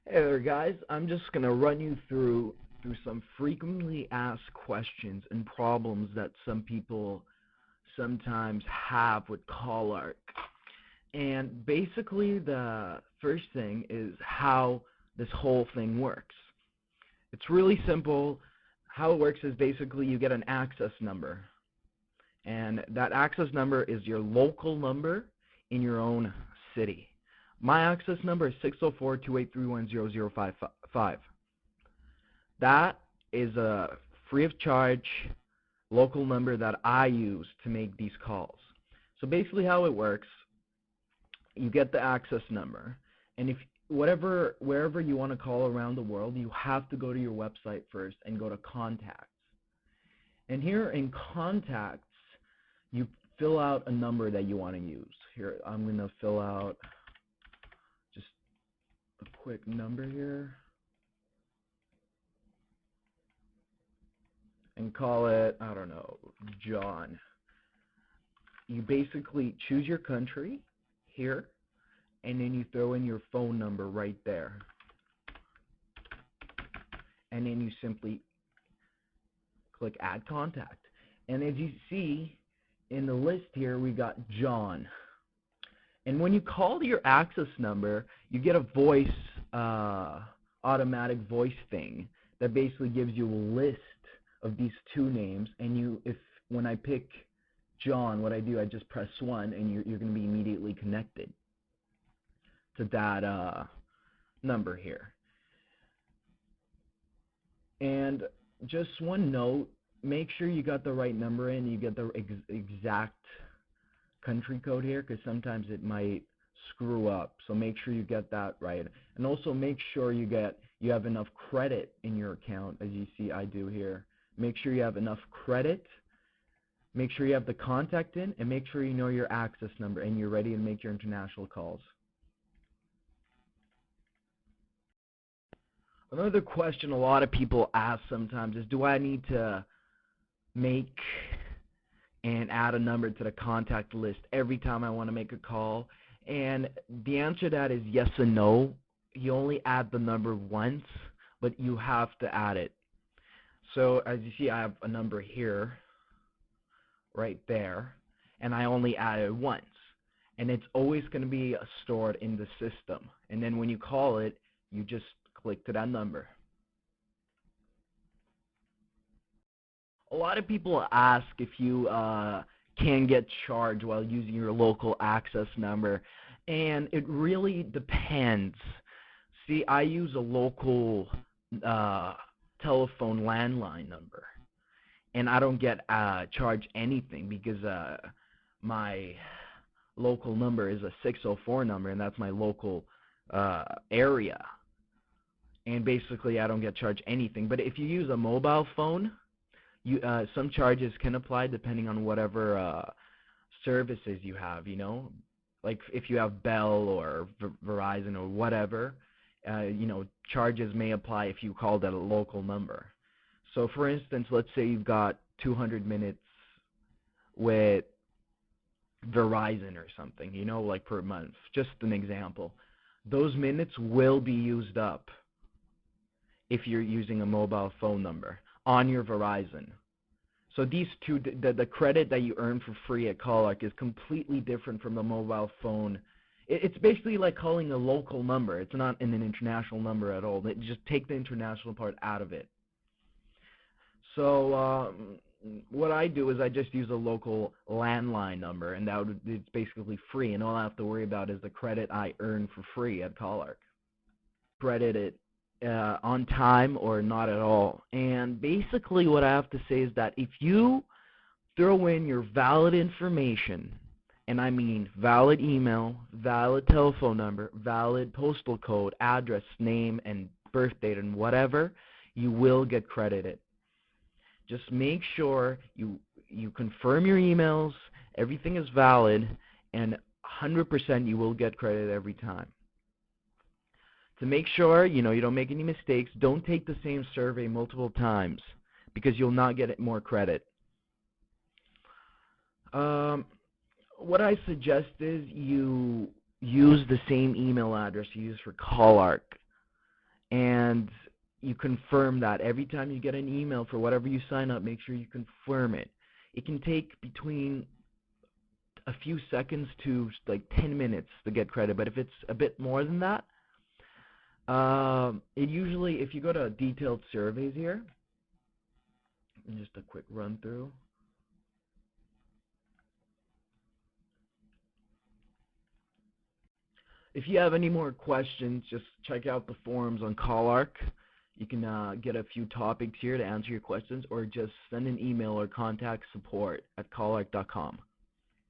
Hey there, guys. I'm just going to run you through some frequently asked questions and problems that some people sometimes have with CallArc. And basically, the first thing is how this whole thing works. It's really simple. How it works is basically you get an access number, and that access number is your local number in your own city. My access number is 604-283-1055. That is a free of charge local number that I use to make these calls. So basically how it works, you get the access number, and if wherever you want to call around the world, you have to go to your website first and go to contacts. And here in contacts, you fill out a number that you want to use. Here, I'm going to fill out just a quick number here and call it, I don't know, John. You basically choose your country here, and then you throw in your phone number right there. And then you simply click Add Contact. And as you see in the list here, we got John. And when you call your access number, you get a voice, automatic voice thing that basically gives you a list of these two names. And when I pick John, what I do, I just press 1, and you're going to be immediately connected to that number here. And just one note, make sure you got the right number in, you get the exact country code here, because sometimes it might screw up. So make sure you get that right. And also make sure you have enough credit in your account, as you see I do here. Make sure you have enough credit. Make sure you have the contact in, and make sure you know your access number and you're ready to make your international calls. Another question a lot of people ask sometimes is, do I need to make and add a number to the contact list every time I want to make a call? And the answer to that is yes and no. You only add the number once, but you have to add it. So as you see, I have a number here, right there, and I only add it once. And it's always going to be stored in the system. And then when you call it, you just click to that number. A lot of people ask if you can get charged while using your local access number, and it really depends. See, I use a local telephone landline number, and I don't get charged anything because my local number is a 604 number, and that's my local area. And basically I don't get charged anything. But if you use a mobile phone, some charges can apply depending on whatever services you have, you know. Like if you have Bell or Verizon or whatever, you know, charges may apply if you called at a local number. So for instance, let's say you've got 200 minutes with Verizon or something, you know, like per month, just an example. Those minutes will be used up if you're using a mobile phone number on your Verizon. So these two, the credit that you earn for free at CallArc is completely different from the mobile phone. It's basically like calling a local number. It's not an international number at all. They just take the international part out of it. So what I do is I just use a local landline number, and it's basically free, and all I have to worry about is the credit I earn for free at CallArc. Credit it on time or not at all. And basically what I have to say is that if you throw in your valid information, and I mean valid email, valid telephone number, valid postal code, address, name, and birth date, and whatever, you will get credited. Just make sure you confirm your emails, everything is valid, and 100% you will get credit every time. To make sure you don't make any mistakes, don't take the same survey multiple times because you'll not get more credit. What I suggest is you use the same email address you use for CallArc. and you confirm that. Every time you get an email for whatever you sign up, make sure you confirm it. It can take between a few seconds to like 10 minutes to get credit, but if it's a bit more than that, it usually, if you go to detailed surveys here, just a quick run through. If you have any more questions, just check out the forums on CallArc. You can get a few topics here to answer your questions, or just send an email or contact support@callarc.com.